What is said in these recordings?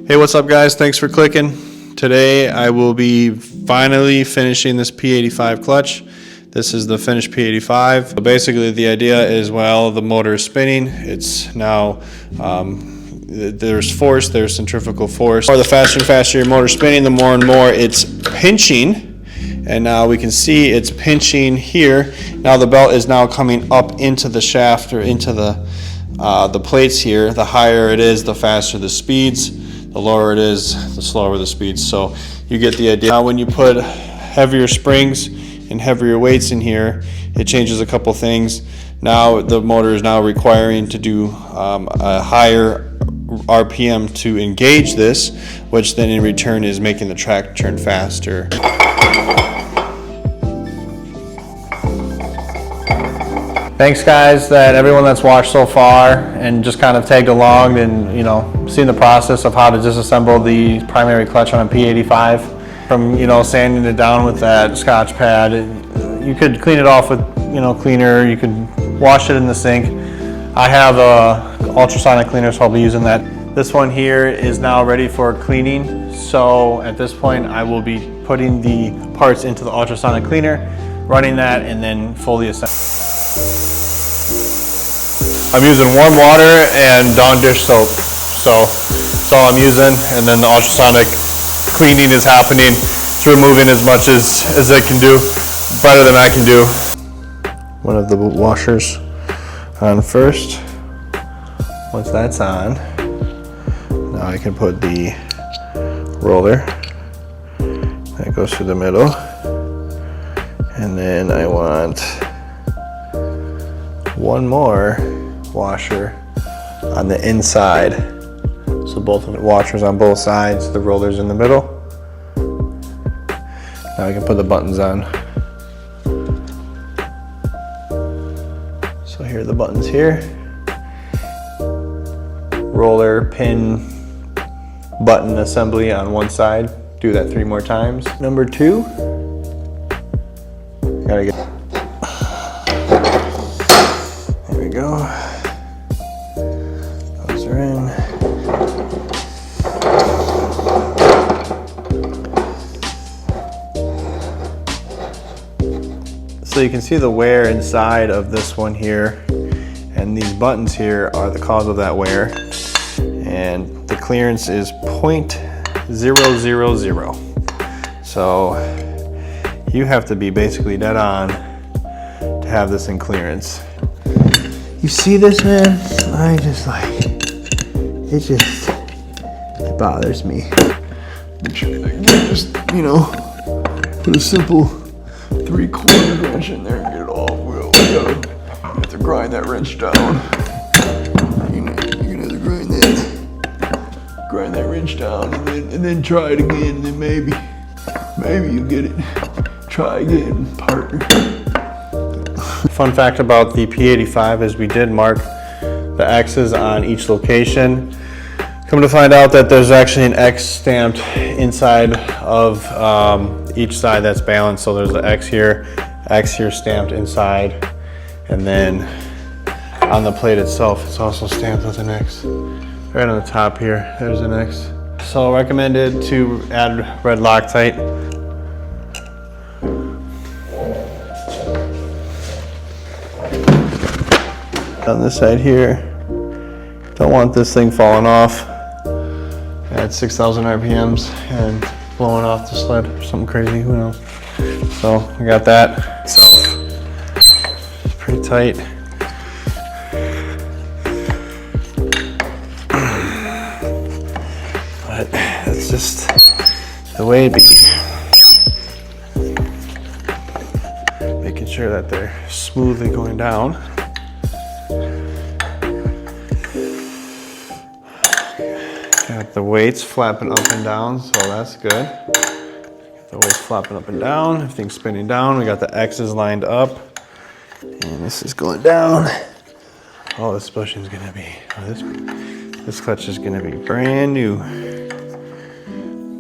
Hey, what's up guys? Thanks for clicking. Today I will be finally finishing this P85 clutch. This is the finished P85. So basically the idea is while the motor is spinning, it's now, there's force, there's centrifugal force. The faster and faster your motor is spinning, the more and more it's pinching. And now we can see it's pinching here. Now the belt is now coming up into the shaft or into the plates here. The higher it is, the faster the speeds. The lower it is, the slower the speeds. So you get the idea. Now when you put heavier springs and heavier weights in here, it changes a couple things. Now the motor is now requiring to do a higher RPM to engage this, which then in return is making the track turn faster. Thanks guys, everyone that's watched so far and just kind of tagged along and seen the process of how to disassemble the primary clutch on a P85. From sanding it down with that Scotch pad, you could clean it off with cleaner. You could wash it in the sink. I have a ultrasonic cleaner, so I'll be using that. This one here is now ready for cleaning. So at this point, I will be putting the parts into the ultrasonic cleaner, running that, and then fully assembling. I'm using warm water and Dawn dish soap, so that's all I'm using, and then the ultrasonic cleaning is happening. It's removing as much as it can do, better than I can do. One of the washers on first. Once that's on, now I can put the roller. That goes through the middle. And then I want one more washer on the inside. So both of the washers on both sides, the rollers in the middle. Now I can put the buttons on. So here are the buttons here. Roller, pin, button assembly on one side. Do that 3 more times. Number 2. Gotta get. There we go. Those are in. So you can see the wear inside of this one here, and these buttons here are the cause of that wear, and the clearance is 0.000. So you have to be basically dead on to have this in clearance. You see this, man? It bothers me. Just, put a simple 3/4 wrench in there and get it off. You have to grind that wrench down. You're gonna have to grind that wrench down, and then try it again, and then maybe you get it. Try again, partner. Fun fact about the P85 is we did mark the X's on each location. Come to find out that there's actually an X stamped inside of each side that's balanced. So there's the X here stamped inside, and then on the plate itself it's also stamped with an X. Right on the top here, there's an X. So recommended to add red Loctite. On this side here, don't want this thing falling off at 6,000 RPMs and blowing off the sled or something crazy, who knows. So I got that. So it's pretty tight. But that's just the way it be. Making sure that they're smoothly going down. Got the weights flapping up and down, so that's good. Got the weights flapping up and down, everything's spinning down. We got the X's lined up, and this is going down. Oh, this bushing's gonna be, this clutch is gonna be brand new.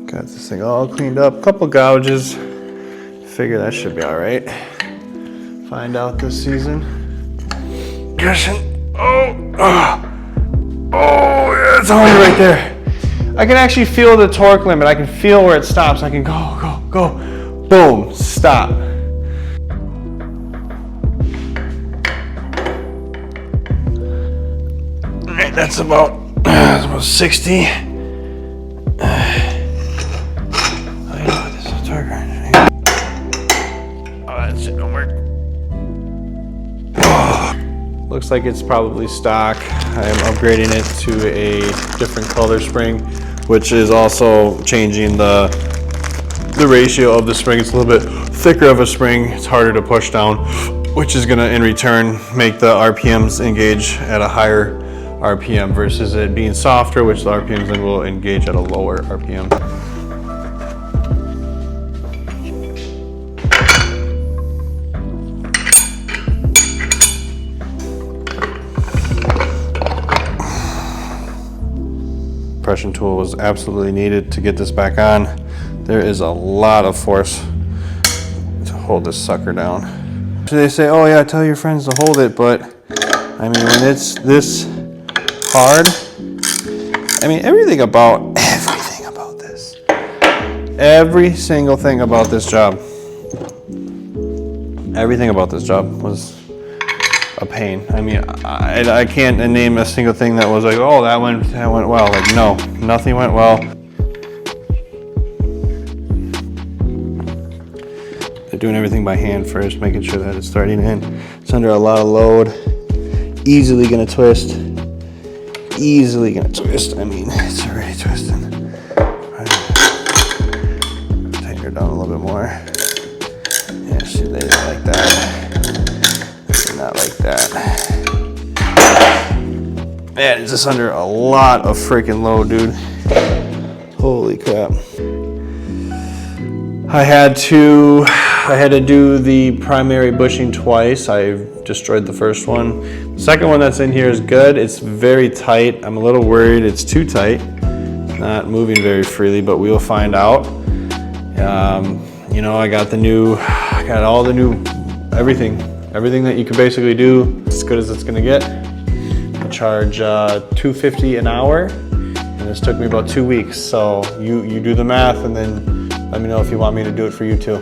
Got this thing all cleaned up, couple gouges. Figure that should be all right. Find out this season. Gushing, oh, yeah, it's on right there. I can actually feel the torque limit. I can feel where it stops. I can go, go, go, boom, stop. All right, that's about 60. Looks like it's probably stock. I am upgrading it to a different color spring, which is also changing the ratio of the spring. It's a little bit thicker of a spring. It's harder to push down, which is gonna in return make the RPMs engage at a higher RPM versus it being softer, which the RPMs then will engage at a lower RPM. Compression tool was absolutely needed to get this back on. There is a lot of force to hold this sucker down. So they say, oh yeah, tell your friends to hold it, but I mean, when it's this hard, I mean, everything about this, every single thing about this job, everything about this job was a pain. I mean, I can't name a single thing that was like, oh, that went well. Like, no, nothing went well. They're doing everything by hand first, making sure that it's starting in. It's under a lot of load. Easily gonna twist. Easily gonna twist. I mean, it's already twisting. Tighten her down a little bit more. Yeah, see, they didn't like that. Not like that. Man, it's just under a lot of freaking load, dude. Holy crap. I had to do the primary bushing twice. I destroyed the first one. The second one that's in here is good. It's very tight. I'm a little worried it's too tight. It's not moving very freely, but we'll find out. You know, I got all the new everything that you could basically do, as good as it's gonna get. I charge $250 an hour, and this took me about 2 weeks. So you do the math and then let me know if you want me to do it for you too.